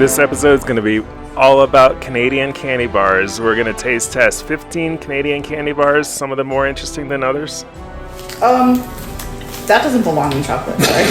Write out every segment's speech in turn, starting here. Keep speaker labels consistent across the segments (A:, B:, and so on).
A: This episode is going to be all about Canadian candy bars. We're going to taste test 15 Canadian candy bars, some of them more interesting than others.
B: That doesn't belong in chocolate, sorry.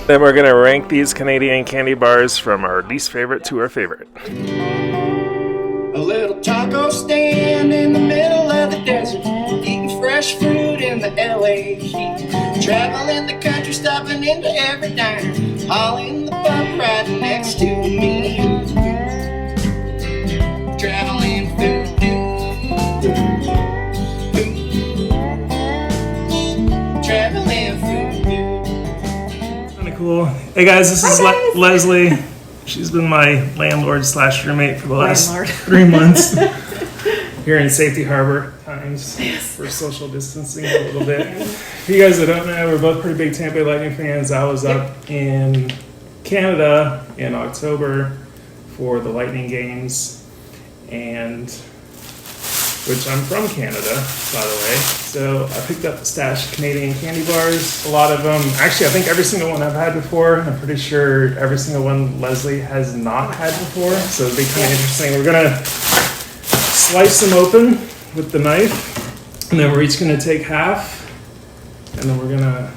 A: Then we're going to rank these Canadian candy bars from our least favorite to our favorite.
C: A little taco stand in the middle of the desert, eating fresh fruit in the LA heat. Traveling the country, stopping into every diner, hauling the buck right next to me. Traveling food. Traveling food.
A: Kind of cool. Hey guys, this is Leslie. She's been my landlord / roommate for the last 3 months here in Safety Harbor times for social distancing a little bit. For you guys that don't know, we're both pretty big Tampa Bay Lightning fans. I was up in Canada in October for the Lightning games, and which I'm from Canada, by the way. So I picked up a stash of Canadian candy bars. A lot of them, actually, I think every single one I've had before. I'm pretty sure every single one Leslie has not had before. So it'll be kind of interesting. We're gonna slice them open with the knife, and then we're each gonna take half, and then we're gonna,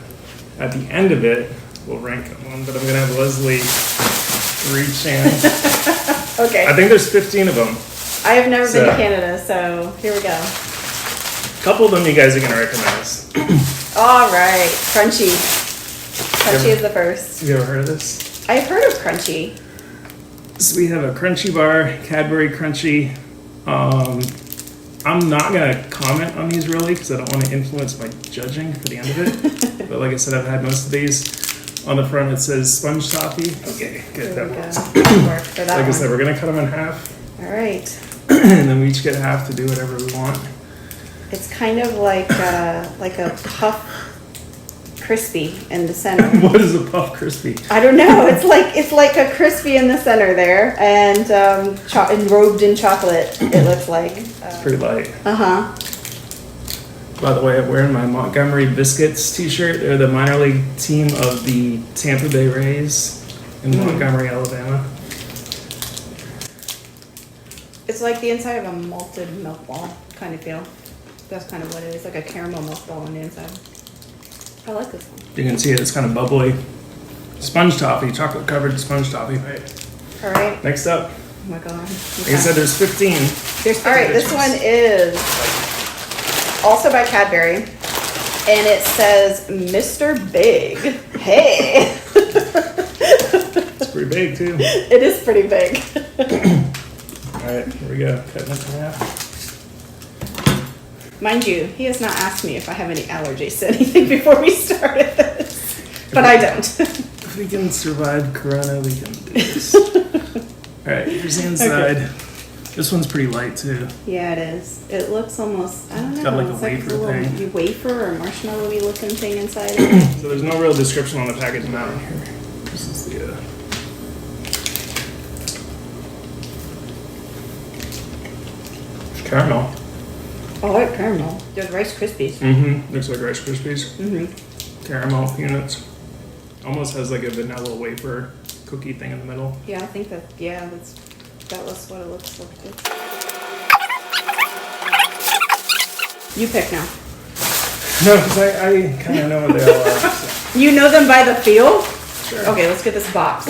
A: at the end of it, we'll rank them. But I'm gonna have Leslie reach in.
B: Okay.
A: I think there's 15 of them.
B: I have never been to Canada, so here we go.
A: A couple of them you guys are going to recognize.
B: All right, Crunchy. Crunchy is the first.
A: Have you ever heard of this?
B: I've heard of Crunchy.
A: So we have a Crunchy bar, Cadbury Crunchy. I'm not going to comment on these really because I don't want to influence my judging for the end of it. But like I said, I've had most of these. On the front it says sponge toffee. Okay, good.
B: There
A: That
B: we
A: works.
B: go. Work for that
A: Like I
B: one.
A: said, we're going to cut them in half.
B: All right.
A: And then we each get half to do whatever we want.
B: It's kind of like a puff crispy in the center.
A: What is a puff crispy?
B: I don't know. It's like a crispy in the center there, and robed in chocolate. It looks like.
A: It's pretty light.
B: Uh-huh.
A: By the way, I'm wearing my Montgomery Biscuits t-shirt. They're the minor league team of the Tampa Bay Rays in Montgomery, Alabama.
B: It's like the inside of a malted milk ball kind of feel. That's kind of what it is, like a caramel milk ball on the inside. I like this one.
A: You can see it, it's kind of bubbly. Sponge toffee, chocolate covered sponge toffee.
B: All right.
A: Next up,
B: Oh my god.
A: like I said, there's 15.
B: All right, this one is also by Cadbury, and it says Mr. Big. Hey.
A: It's pretty big too.
B: It is pretty big.
A: All right, here we go. Cutting it in half.
B: Mind you, he has not asked me if I have any allergies to anything before we started this, but I don't.
A: If we can survive Corona, we can do this. All right, here's the inside. Okay. This one's pretty light too.
B: Yeah, it is. It looks almost, I don't know.
A: Got like
B: it's
A: a wafer
B: like a little
A: thing.
B: Wafer or marshmallow-y looking thing inside of it.
A: So there's no real description on the package now. Here, this is the. Caramel.
B: I like caramel. There's Rice Krispies.
A: Mm-hmm. Looks like Rice Krispies.
B: Mm-hmm.
A: Caramel, peanuts. Almost has like a vanilla wafer cookie thing in the middle.
B: Yeah, I think that, that was what it looks like. You pick now.
A: No, because I kind of know what they all are. So.
B: You know them by the feel?
A: Sure.
B: Okay, let's get this box.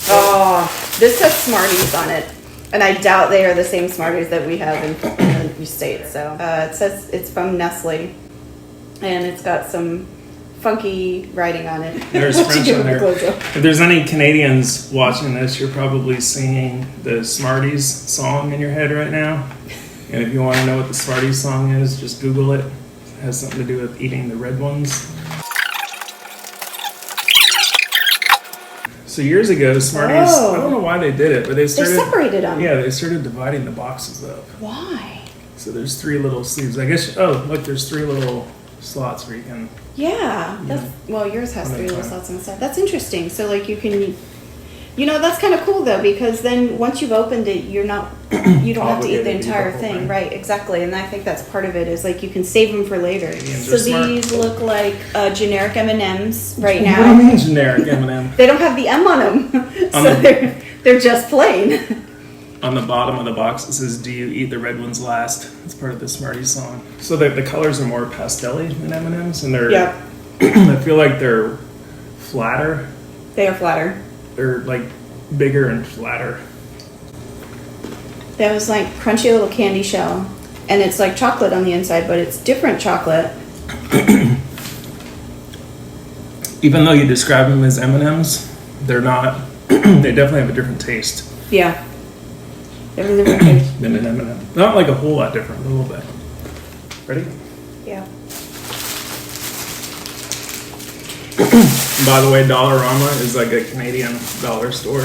B: Oh, this has Smarties on it. And I doubt they are the same Smarties that we have in the States. So it says it's from Nestle, and it's got some funky writing on it.
A: There's French on there. If there's any Canadians watching this, you're probably singing the Smarties song in your head right now. And if you want to know what the Smarties song is, just Google it. It has something to do with eating the red ones. So years ago, Smarties, I don't know why they did it, but they
B: separated them.
A: Yeah, they started dividing the boxes up.
B: Why?
A: So there's 3 little sleeves. I guess, oh, look, there's 3 little slots where you can...
B: Yeah. Well, yours has 3 little slots on the side. That's interesting. So, like, you can... You know, that's kind of cool though, because then once you've opened it, you don't have to eat
A: Obligated
B: the
A: to eat the
B: entire
A: whole
B: thing.
A: thing.
B: Right, exactly. And I think that's part of it is like you can save them for later.
A: Canadians
B: So
A: are smart.
B: these look like generic M&Ms right
A: What do you
B: now.
A: mean generic M&M?
B: They don't have the M on them, so
A: the-
B: they're just plain.
A: On the bottom of the box, it says, "Do you eat the red ones last?" It's part of the Smarties song. So the colors are more pastel-y than M&Ms, and they're.
B: Yep,
A: I feel like they're flatter.
B: they are flatter.
A: They're like bigger and flatter.
B: That was like crunchy little candy shell, and it's like chocolate on the inside, but it's different chocolate.
A: Even though you describe them as M&Ms, they're not. They definitely have a different taste
B: Yeah, they're a different taste.
A: than an M&M. Not like a whole lot different, a little bit. Ready?
B: Yeah.
A: By the way, Dollarama is like a Canadian dollar store,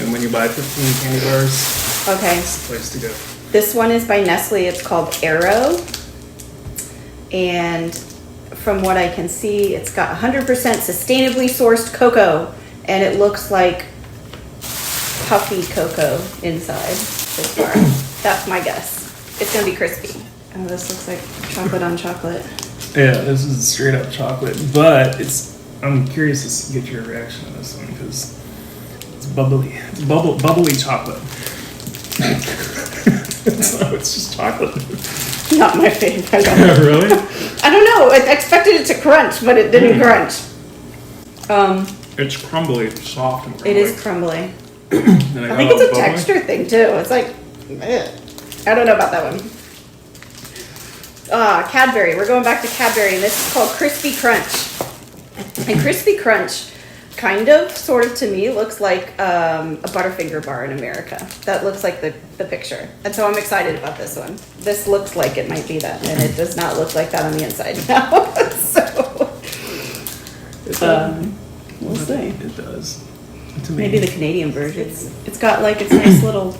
A: and when you buy 15 candy bars,
B: Okay.
A: it's the place to go.
B: This one is by Nestle. It's called Arrow. And from what I can see, it's got 100% sustainably sourced cocoa. And it looks like puffy cocoa inside so far. That's my guess. It's going to be crispy. Oh, this looks like chocolate on chocolate.
A: Yeah, this is straight up chocolate, but I'm curious to get your reaction to this one because it's bubbly. It's bubbly chocolate. It's just chocolate.
B: Not my favorite.
A: Really?
B: I don't know. I expected it to crunch, but it didn't crunch.
A: It's crumbly, it's soft and
B: It
A: crumbly.
B: is crumbly.
A: And
B: I
A: got
B: think it's
A: all
B: a
A: bubbly.
B: texture thing too. It's like, I don't know about that one. Cadbury. We're going back to Cadbury, and this is called Crispy Crunch. And Crispy Crunch, kind of, sort of to me, looks like a Butterfinger bar in America. That looks like the picture. And so I'm excited about this one. This looks like it might be that, and it does not look like that on the inside now. So, we'll see.
A: It does. To me.
B: Maybe the Canadian version. It's got like its nice little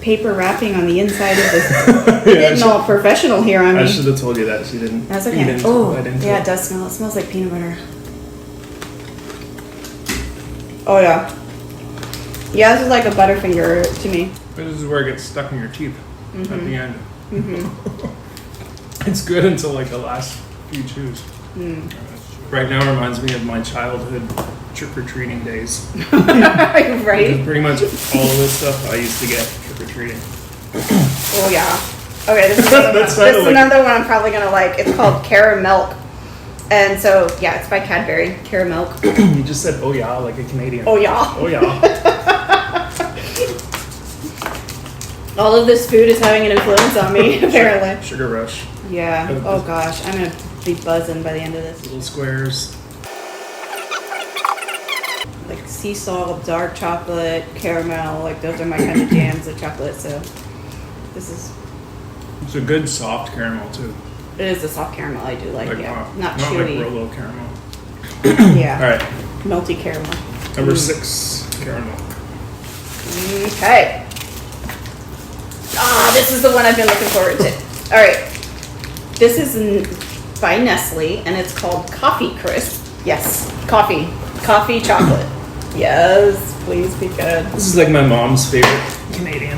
B: paper wrapping on the inside of this. We're getting all professional here on
A: I
B: me.
A: should have told you that. She didn't.
B: That's
A: You
B: okay.
A: didn't
B: Oh,
A: bite into
B: yeah,
A: it.
B: it does smell. It smells like peanut butter. Oh yeah. Yeah, this is like a Butterfinger to me.
A: This is where it gets stuck in your teeth at
B: Mm-hmm.
A: the end. It's good until like the last few chews.
B: Mm.
A: Right now reminds me of my childhood trick-or-treating days.
B: Right?
A: Pretty much all of this stuff I used to get trick-or-treating.
B: Oh yeah. Okay, this is another one.
A: That
B: This
A: sounded
B: is
A: like-
B: another one I'm probably gonna like. It's called Caramel. And so yeah, it's by Cadbury. Caramel.
A: You just said, "Oh yeah," like a Canadian.
B: Oh yeah.
A: Oh yeah.
B: All of this food is having an influence on me, apparently.
A: Sugar Rush.
B: Yeah. Oh gosh, I'm gonna be buzzing by the end of this.
A: Little squares.
B: Like sea salt, dark chocolate, caramel. Like those are my kind of jams of chocolate. So this is.
A: It's a good soft caramel too.
B: It is a soft caramel. I do like. Yeah. Not
A: like
B: chewy.
A: Rolo caramel.
B: Yeah.
A: All right,
B: Melty caramel.
A: number 6, caramel.
B: Okay. This is the one I've been looking forward to. All right. This is by Nestle, and it's called Coffee Crisp. Yes, coffee chocolate. Yes, please be good.
A: This is like my mom's favorite Canadian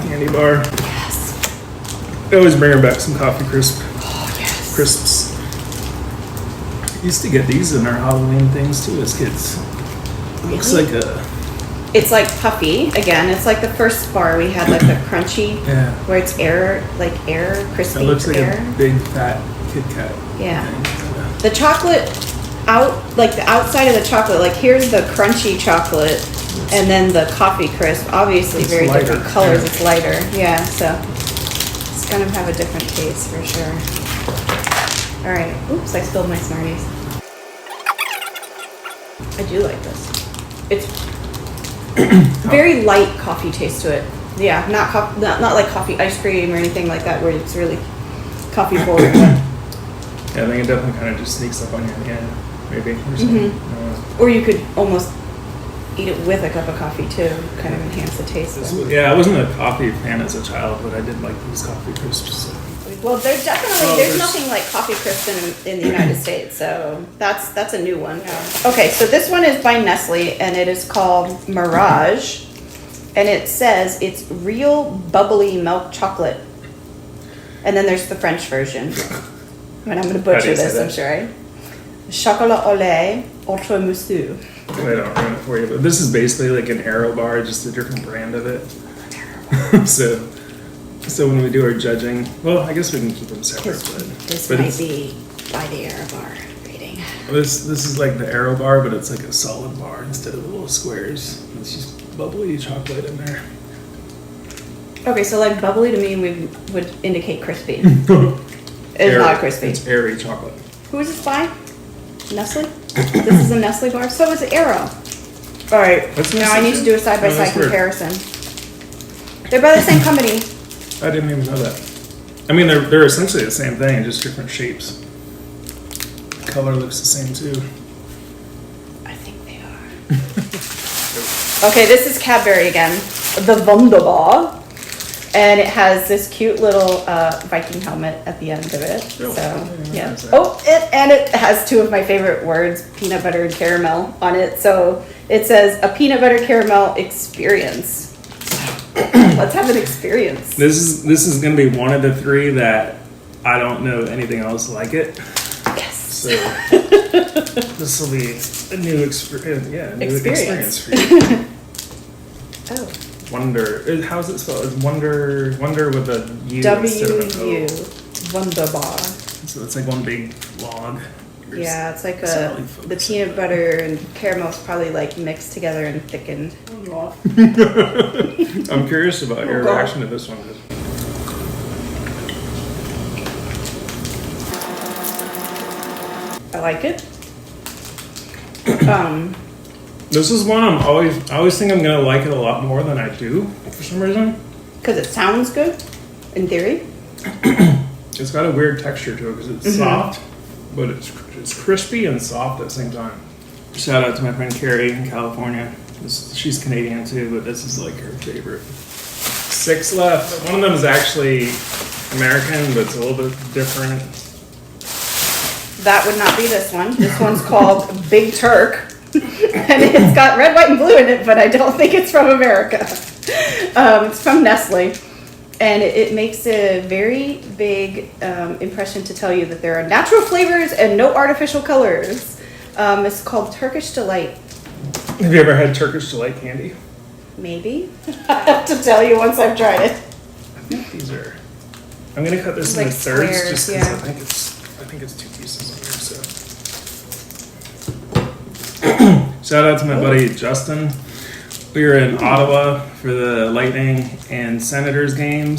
A: candy bar.
B: Yes.
A: I always bring her back some coffee crisps.
B: Oh yes.
A: Crisps. Used to get these in our Halloween things too as kids. Looks
B: Really?
A: like a
B: It's like puffy. Again, it's like the first bar we had, like the crunchy,
A: yeah.
B: where it's air, crispy
A: It looks like
B: air.
A: a big fat Kit Kat.
B: Yeah.
A: thing.
B: The chocolate like the outside of the chocolate, like here's the crunchy chocolate and then the coffee crisp. Obviously
A: It's
B: very
A: lighter,
B: different colors.
A: yeah.
B: It's lighter. Yeah, so it's gonna have a different taste for sure. All right. Oops, I spilled my Smarties. I do like this. It's very light coffee taste to it. Yeah, not like coffee ice cream or anything like that where it's really coffee forward. But
A: Yeah, I think it definitely kind of just sneaks up on you again, maybe, or something.
B: or you could almost eat it with a cup of coffee too, kind of enhance the taste.
A: Yeah, I wasn't a coffee fan as a child, but I did like these coffee crisps. So.
B: Well, there's definitely
A: Well,
B: there's
A: there's-
B: nothing like Coffee Crisp in the United States, so that's a new one. Okay, so this one is by Nestle, and it is called Mirage, and it says it's real bubbly milk chocolate. And then there's the French version, and I'm gonna
A: How do
B: butcher
A: you say
B: this. I'm
A: that?
B: sure. Right? Chocolat au lait ultra mousseux.
A: I don't ruin it for you, but this is basically like an Aero bar, just a different brand of it. So when we do our judging, well, I guess we can keep them separate.
B: This
A: But
B: might
A: it's-
B: be by the Air Bar rating.
A: This is like the Aero bar, but it's like a solid bar instead of the little squares. It's just bubbly chocolate in there.
B: Okay, so like bubbly to me would indicate crispy. It's not crispy.
A: It's airy chocolate.
B: Who is this by? Nestle? This is a Nestle bar? So is Aero. Alright,
A: That's
B: now I
A: Nestle
B: need to
A: too?
B: do a side by
A: Oh,
B: side
A: that's weird.
B: comparison. They're by the same company.
A: I didn't even know that. I mean, they're essentially the same thing, just different shapes. Color looks the same too.
B: I think they are. Okay, this is Cadbury again. The Wunderbar. And it has this cute little Viking helmet at the end of it.
A: Oh,
B: So,
A: yeah,
B: yeah.
A: there's that.
B: Oh, and it has two of my favorite words, peanut butter and caramel, on it. So it says a peanut butter caramel experience. Let's have an experience.
A: This is gonna be one of the three that I don't know anything else like it.
B: Yes.
A: So this will be a new experience. Yeah, a new experience for you.
B: Oh.
A: Wonder. How's it spelled? It's Wonder with a U instead of an O.
B: W-U. Wunderbar.
A: So it's like one big log.
B: Yeah, it's like
A: It's not really
B: the
A: focused.
B: peanut butter and caramel is probably like mixed together and thickened.
A: I'm curious about your
B: God.
A: reaction to this one.
B: I like it.
A: This is one I always think I'm gonna like it a lot more than I do for some reason.
B: Because it sounds good, in theory.
A: It's got a weird texture to it because it's soft, but it's crispy and soft at the same time. Shout out to my friend Carrie in California. She's Canadian too, but this is like her favorite. 6 left. One of them is actually American, but it's a little bit different.
B: That would not be this one. This one's called Big Turk. And it's got red, white, and blue in it, but I don't think it's from America. It's from Nestle. And it makes a very big impression to tell you that there are natural flavors and no artificial colors. It's called Turkish Delight.
A: Have you ever had Turkish Delight candy?
B: Maybe. I have to tell you once I've tried it.
A: I think these are. I'm gonna cut this
B: Like
A: into thirds
B: squares,
A: just because
B: yeah.
A: I think it's 2 pieces in here. So, shout out to my buddy Justin. We were in Ottawa for the Lightning and Senators game,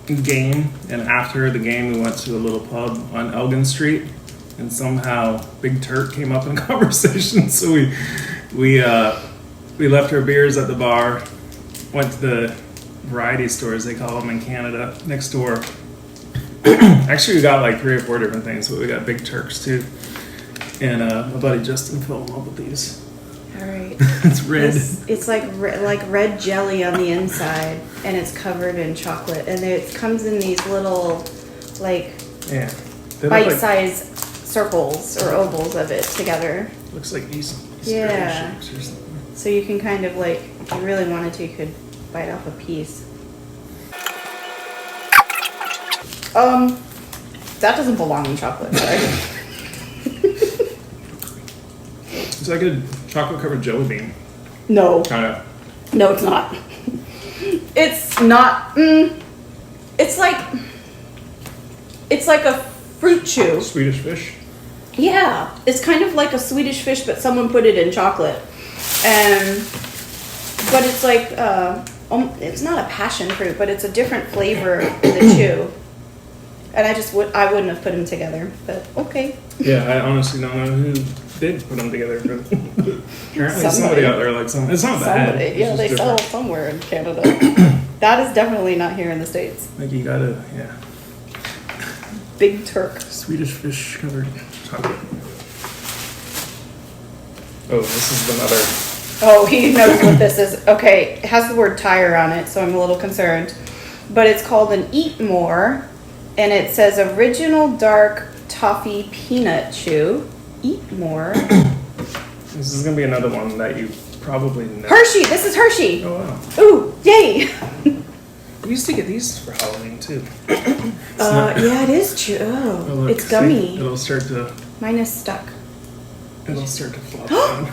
A: and after the game, we went to a little pub on Elgin Street, and somehow Big Turk came up in conversation. So we left our beers at the bar, went to the variety stores, they call them in Canada, next door. Actually, we got like 3 or 4 different things, but we got Big Turks too. And my buddy Justin fell in love with these.
B: All right.
A: It's red.
B: It's like red jelly on the inside, and it's covered in chocolate. And it comes in these little, like,
A: Yeah. They look like,
B: bite-sized circles or ovals of it together.
A: looks like Easter
B: Yeah.
A: shapes or something.
B: So you can kind of like, if you really wanted to, you could bite off a piece. That doesn't belong in chocolate, right?
A: It's like a chocolate covered jelly bean.
B: No.
A: Kind of.
B: No, it's not. It's not. It's like a fruit chew.
A: Swedish fish.
B: Yeah, it's kind of like a Swedish fish, but someone put it in chocolate. But it's like it's not a passion fruit, but it's a different flavor in the chew. And I wouldn't have put them together, but okay.
A: Yeah, I honestly don't know who did put them together. But apparently somebody out there like some. It's not bad.
B: Somebody,
A: It's
B: yeah,
A: just
B: they sell
A: different.
B: somewhere in Canada. That is definitely not here in the States.
A: Like you gotta, yeah.
B: Big Turk.
A: Swedish fish covered chocolate. Oh, this is another.
B: Oh, he knows what this is. Okay, it has the word tire on it, so I'm a little concerned. But it's called an Eat More, And it says original dark toffee peanut chew. Eat more.
A: This is gonna be another one that you probably know.
B: Hershey. This is Hershey.
A: Oh wow.
B: Ooh, yay.
A: We used to get these for Halloween too.
B: Yeah, it is true. Oh,
A: look,
B: it's gummy.
A: see, it'll start to
B: Mine is stuck.
A: flop down.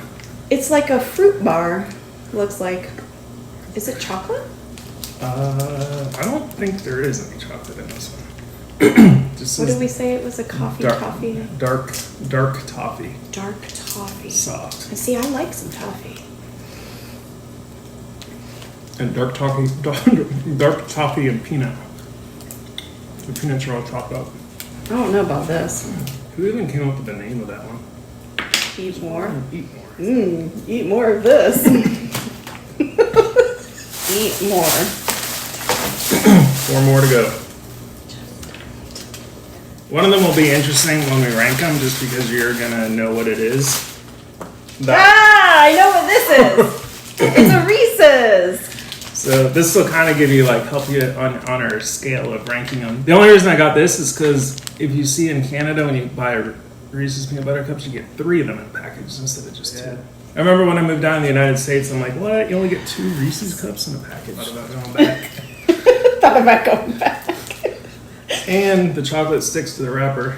B: It's like a fruit bar. Looks like. Is it chocolate?
A: I don't think there is any chocolate in this one. Just
B: What
A: says
B: did we say? It was a coffee
A: dark,
B: toffee.
A: dark toffee.
B: Dark toffee.
A: Soft.
B: And see, I like some toffee.
A: And dark toffee and peanut. The peanuts are all chopped up.
B: I don't know about this.
A: Who even came up with the name of that one?
B: Eat more.
A: Eat more.
B: Eat more of this. Eat more.
A: 4 more to go. One of them will be interesting when we rank them, just because you're gonna know what it is.
B: I know what this is. It's a Reese's.
A: So this will kind of give you, like, help you on our scale of ranking them. The only reason I got this is because if you see in Canada when you buy a Reese's peanut butter cups, you get 3 of them in a package instead of just 2. I remember when I moved down to the United States, I'm like, what? You only get 2 Reese's cups in a package? Thought about going back.
B: Thought about going back.
A: And the chocolate sticks to the wrapper,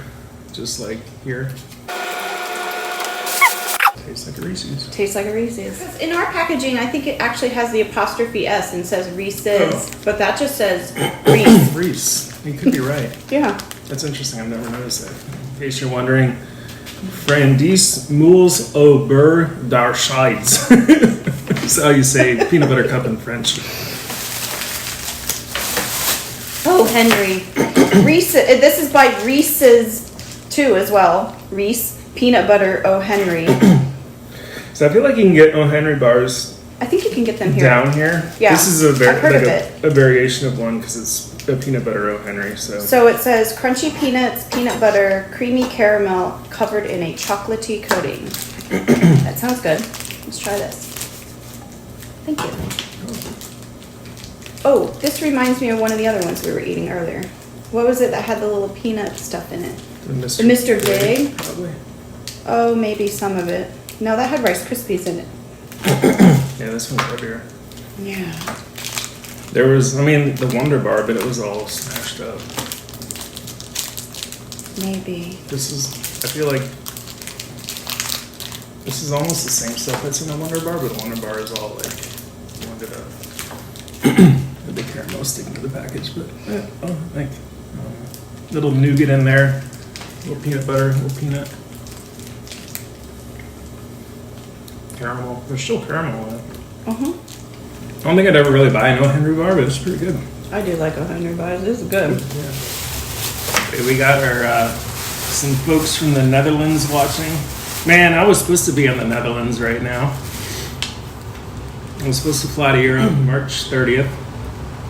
A: just like here. Tastes like a Reese's.
B: Tastes like a Reese's. In our packaging, I think it actually has the apostrophe S and says Reese's, but that just says Reese.
A: Reese. You could be right.
B: Yeah.
A: That's interesting. I've never noticed that. In case you're wondering, Friandises Moules au beurre d'archides. That's how you say peanut butter cup in French.
B: Oh, Henry. Reese. This is by Reese's too, as well. Reese peanut butter. Oh, Henry.
A: So I feel like you can get O. Henry bars
B: I think you can get them here.
A: down here.
B: Yeah,
A: This is a,
B: I've heard of it.
A: a variation of one because it's a peanut butter O. Henry.
B: So it says crunchy peanuts, peanut butter, creamy caramel covered in a chocolatey coating. That sounds good. Let's try this. Thank you. Oh, this reminds me of one of the other ones we were eating earlier. What was it that had the little peanut stuff in it?
A: The
B: Mr. Big?
A: Probably.
B: Oh, maybe some of it. No, that had Rice Krispies in it.
A: Yeah, this one's heavier.
B: Yeah.
A: There was, I mean, the Wonder Bar, but it was all smashed up.
B: Maybe.
A: This is, I feel like, this is almost the same stuff that's in a Wonder Bar, but the Wonder Bar is all like blended up. The big caramel sticking to the package, but like little nougat in there, little peanut butter, little peanut, caramel. There's still caramel in it. I don't think I'd ever really buy an O. Henry bar, but it's pretty good.
B: I do like 100 bars. This is good.
A: Yeah. Okay, we got our some folks from the Netherlands watching. Man, I was supposed to be in the Netherlands right now. I was supposed to fly to Europe March 30th.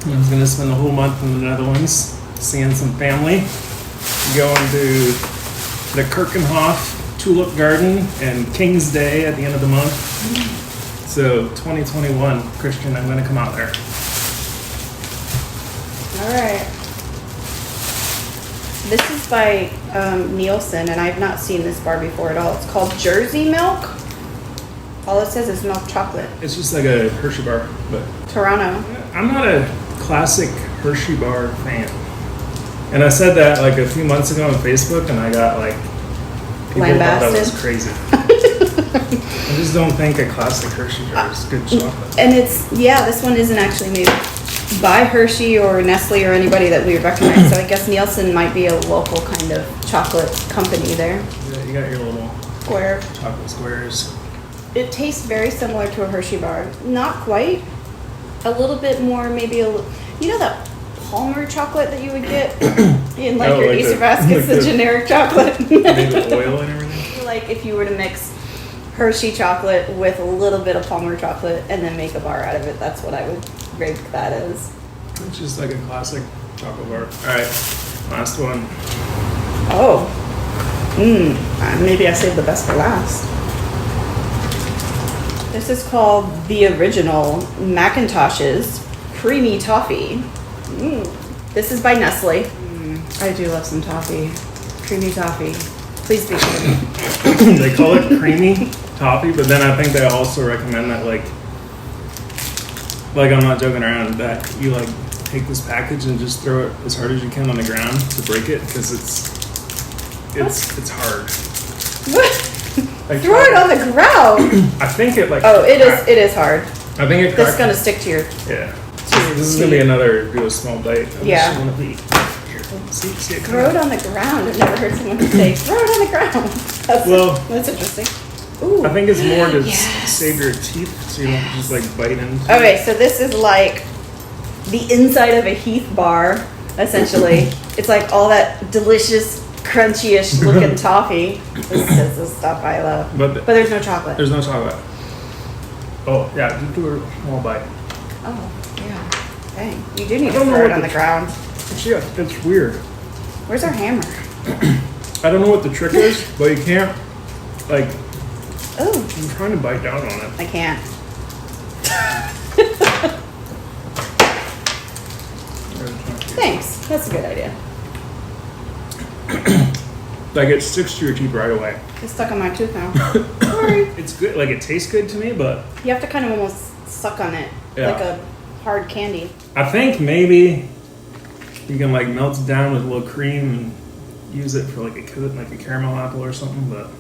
A: I was going to spend the whole month in the Netherlands, seeing some family, going to the Keukenhof Tulip Garden and King's Day at the end of the month. So 2021, Christian, I'm going to come out there.
B: All right. This is by Nielsen, and I've not seen this bar before at all. It's called Jersey Milk. All it says is milk chocolate.
A: It's just like a Hershey bar, but
B: Toronto.
A: I'm not a classic Hershey bar fan. And I said that like a few months ago on Facebook, and I got like people thought that was crazy. I just don't think a classic Hershey bar is good chocolate.
B: And it's, yeah, this one isn't actually made by Hershey or Nestle or anybody that we would recognize. So I guess Nielsen might be a local kind of chocolate company there.
A: Yeah, you got your little
B: Square.
A: chocolate squares.
B: It tastes very similar to a Hershey bar. Not quite. A little bit more, maybe a little, you know that Palmer chocolate that you would get in like your
A: like
B: Easter
A: the-
B: baskets,
A: like
B: the
A: the-
B: generic chocolate.
A: Made with oil and everything.
B: Like if you were to mix Hershey chocolate with a little bit of Palmer chocolate and then make a bar out of it, that's what I would rate that as.
A: It's just like a classic chocolate bar. Alright, last one.
B: Oh. Maybe I saved the best for last. This is called the original Macintosh's Creamy Toffee. This is by Nestle. I do love some toffee. Creamy toffee. Please be creamy.
A: They call it creamy toffee, but then I think they also recommend that like I'm not joking around, that you like take this package and just throw it as hard as you can on the ground to break it because it's hard.
B: What?
A: Like,
B: Throw it on the ground.
A: I think it like.
B: Oh, it is hard.
A: I think it.
B: This is gonna stick to your.
A: Yeah. This is gonna be another do a small bite. I
B: Yeah.
A: just wanna be here. See it
B: Throw it on the ground. I've never heard someone say throw it on the ground. That's interesting. Ooh.
A: I think it's more to
B: Yes.
A: save your teeth, so you don't just like bite into.
B: Okay, so this is like the inside of a Heath bar, essentially. It's like all that delicious, crunchy-ish looking toffee. This is the stuff I love.
A: But
B: there's no chocolate.
A: There's no chocolate. Oh yeah, just do a small bite.
B: Oh, yeah. Dang. You do need to
A: don't know
B: throw it
A: what
B: on
A: the-
B: the ground.
A: Yeah, it's weird.
B: Where's our hammer?
A: I don't know what the trick is, but you can't like.
B: Oh,
A: I'm trying to bite down on it.
B: I can't. Thanks. That's a good idea.
A: Like it sticks to your teeth right away.
B: It's stuck on my tooth now. Sorry.
A: It's good. Like it tastes good to me, but
B: You have to kind of almost suck on it.
A: Yeah.
B: Like a hard candy.
A: I think maybe you can like melt it down with a little cream and use it for like a caramel apple or something. But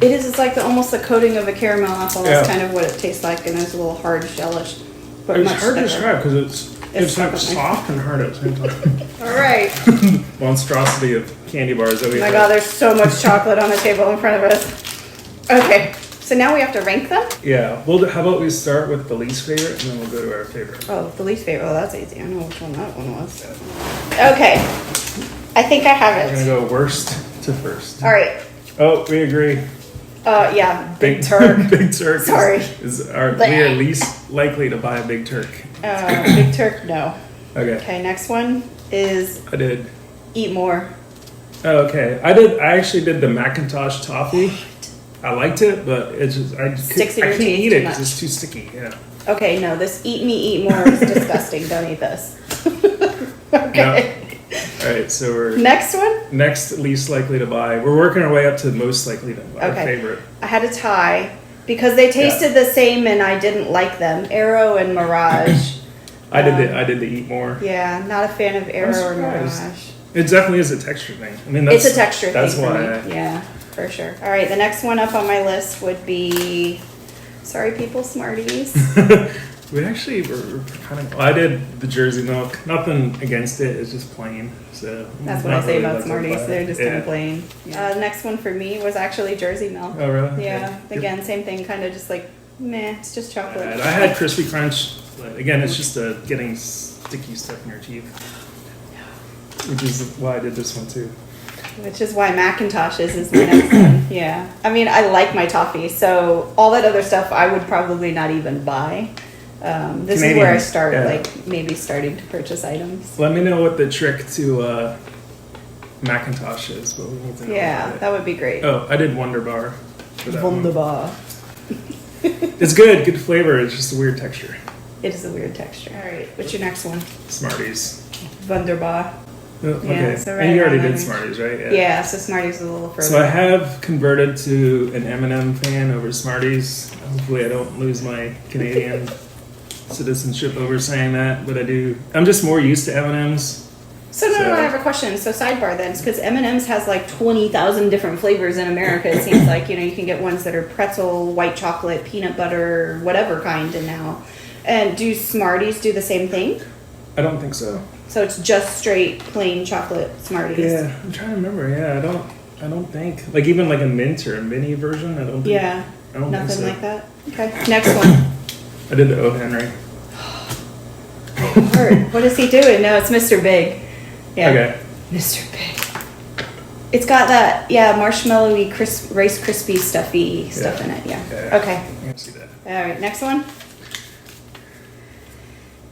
B: It is. It's like almost the coating of a caramel apple. That's
A: Yeah.
B: kind of what it tastes like, and it's a little hard, shellish, but
A: it's
B: much
A: hard to
B: thicker.
A: describe because it's
B: stuck
A: like
B: with me.
A: soft and hard at the same time.
B: All right.
A: Monstrosity of candy bars that we
B: Oh my
A: have.
B: God, there's so much chocolate on the table in front of us. Okay, so now we have to rank them.
A: Yeah. Well, how about we start with the least favorite and then we'll go to our favorite.
B: Oh, the least favorite. Oh, that's easy. I know which one that one was. Okay, I think I have
A: We're gonna
B: it.
A: go worst to first.
B: All right.
A: Oh, we agree.
B: Yeah, Big Turk.
A: Big Turk.
B: Sorry.
A: We are least likely to buy a Big Turk.
B: Big Turk. No.
A: Okay.
B: Okay, next one is
A: I did.
B: Eat More.
A: Oh, okay. I actually did the Macintosh toffee. I liked it, but it's just I
B: Sticks in
A: can't
B: your teeth
A: eat
B: too
A: it because
B: much.
A: it's too sticky. Yeah.
B: Okay, no, this Eat Me, Eat More is disgusting. Don't eat this. Okay.
A: All right. So we're
B: Next one.
A: next least likely to buy. We're working our way up to most likely to buy. Our
B: Okay.
A: favorite.
B: I had a tie because they tasted the same and I didn't like them. Arrow and Mirage.
A: I did the eat more.
B: Yeah, not a fan of Arrow or
A: surprised.
B: Mirage.
A: It definitely is a texture thing. I mean,
B: It's a texture
A: That's
B: thing for
A: why.
B: me. Yeah, for sure. All right, the next one up on my list would be, sorry people, Smarties.
A: We actually were kind of. I did the Jersey milk. Nothing against it. It's just plain. So
B: That's what
A: not
B: I say
A: really
B: about
A: like to
B: Smarties.
A: buy.
B: They're just kind
A: Yeah.
B: of plain. Next one for me was actually Jersey Milk.
A: Oh really?
B: Yeah,
A: Okay.
B: again, same thing, kind of just like, meh, it's just chocolate.
A: I had Crispy Crunch. But again, it's just getting sticky stuff in your teeth, which is why I did this one too.
B: Which is why Macintosh is my next one. Yeah. I mean, I like my toffee, so all that other stuff I would probably not even buy. This is where I
A: Canadians,
B: start,
A: yeah.
B: like, maybe starting to purchase items.
A: Let me know what the trick to Macintosh is. But we need to know
B: Yeah,
A: about it.
B: that would be great.
A: Oh, I did Wonder Bar. For that one.
B: Wunderbar.
A: It's good flavor. It's just a weird texture.
B: It is a weird texture. All right, what's your next one?
A: Smarties.
B: Wunderbar.
A: Oh, okay.
B: so right
A: And you already
B: around
A: did
B: that
A: Smarties, right?
B: Yeah, so Smarties is a little further.
A: So I have converted to an M&M fan over Smarties. Hopefully I don't lose my Canadian citizenship over saying that, but I do. I'm just more used to M&Ms.
B: So no, I have a question. So sidebar then, because M&M's has like 20,000 different flavors in America. It seems like, you can get ones that are pretzel, white chocolate, peanut butter, whatever kind, and now. And do Smarties do the same thing?
A: I don't think so.
B: So it's just straight plain chocolate Smarties.
A: Yeah, I'm trying to remember. Yeah, I don't think like even like a mint or a mini version. I don't think.
B: Yeah.
A: I don't
B: Nothing
A: think so.
B: like that. Okay. Next one.
A: I did the O. Henry.
B: Lord, what is he doing? No, it's Mr. Big. Yeah.
A: Okay.
B: Mr. Big. It's got that, marshmallowy, Rice Krispie stuffy stuff in it. Yeah. Okay.
A: I can see that.
B: All right. Next one.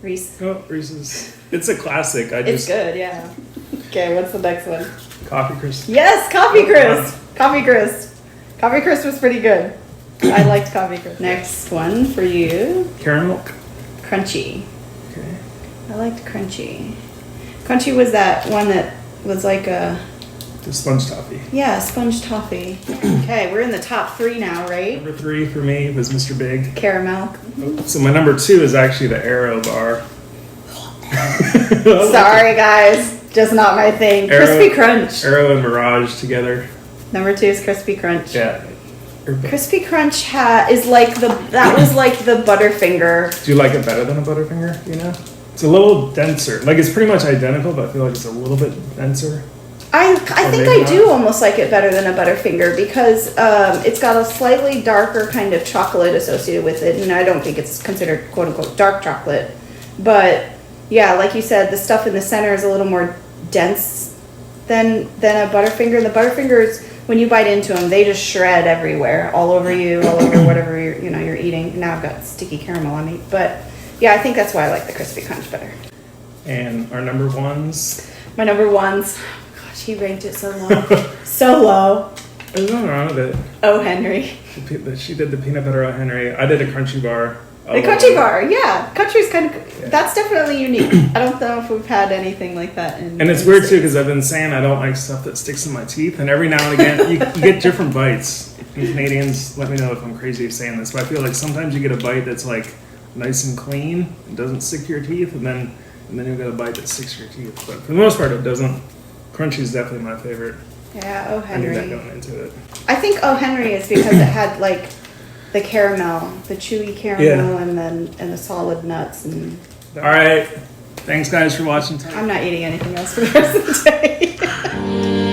B: Reese.
A: Oh, Reese's. It's a classic.
B: It's good. Yeah. Okay. What's the next one?
A: Coffee Crisp.
B: Yes, Coffee Crisp. Coffee Crisp. Coffee Crisp was pretty good. I liked Coffee Crisp. Next one for you.
A: Caramel milk.
B: Crunchy.
A: Okay.
B: I liked Crunchy. Crunchy was that one that was like a,
A: The sponge toffee.
B: yeah, sponge toffee. Okay, we're in the top 3 now, right?
A: Number 3 for me was Mr. Big.
B: Caramel.
A: So my number 2 is actually the Arrow bar.
B: Sorry, guys. Just not my thing. Crispy Crunch.
A: Arrow and Mirage together.
B: Number 2 is Crispy Crunch.
A: Yeah.
B: Crispy Crunch is like that was like the Butterfinger.
A: Do you like it better than a Butterfinger? You know, it's a little denser. Like it's pretty much identical, but I feel like it's a little bit denser.
B: I think I do almost like it better than a Butterfinger because it's got a slightly darker kind of chocolate associated with it, and I don't think it's considered quote unquote dark chocolate. But yeah, like you said, the stuff in the center is a little more dense than a Butterfinger. The Butterfingers, when you bite into them, they just shred everywhere, all over you, all over whatever you're eating. Now I've got sticky caramel on me, but yeah, I think that's why I like the Crispy Crunch better.
A: And our number 1s.
B: My number 1s. Gosh, he ranked it so low, so low.
A: There's nothing wrong with it.
B: Oh, Henry.
A: She did the peanut butter O. Henry. I did a Crunchy bar.
B: The Crunchy bar, yeah. Country's kind of,
A: Yeah.
B: that's definitely unique. I don't know if we've had anything like that in.
A: And it's weird too because I've been saying I don't like stuff that sticks in my teeth, and every now and again you get different bites. And Canadians, let me know if I'm crazy saying this, but I feel like sometimes you get a bite that's like nice and clean, and doesn't stick to your teeth, and then you'll get a bite that sticks to your teeth. But for the most part, it doesn't. Crunchy is definitely my favorite.
B: Yeah, O.
A: I knew that
B: Henry.
A: going into it.
B: I think O. Henry is because it had like the caramel, the chewy caramel,
A: Yeah.
B: and the solid nuts. And
A: All right, thanks guys for watching.
B: I'm not eating anything else for the rest of the day.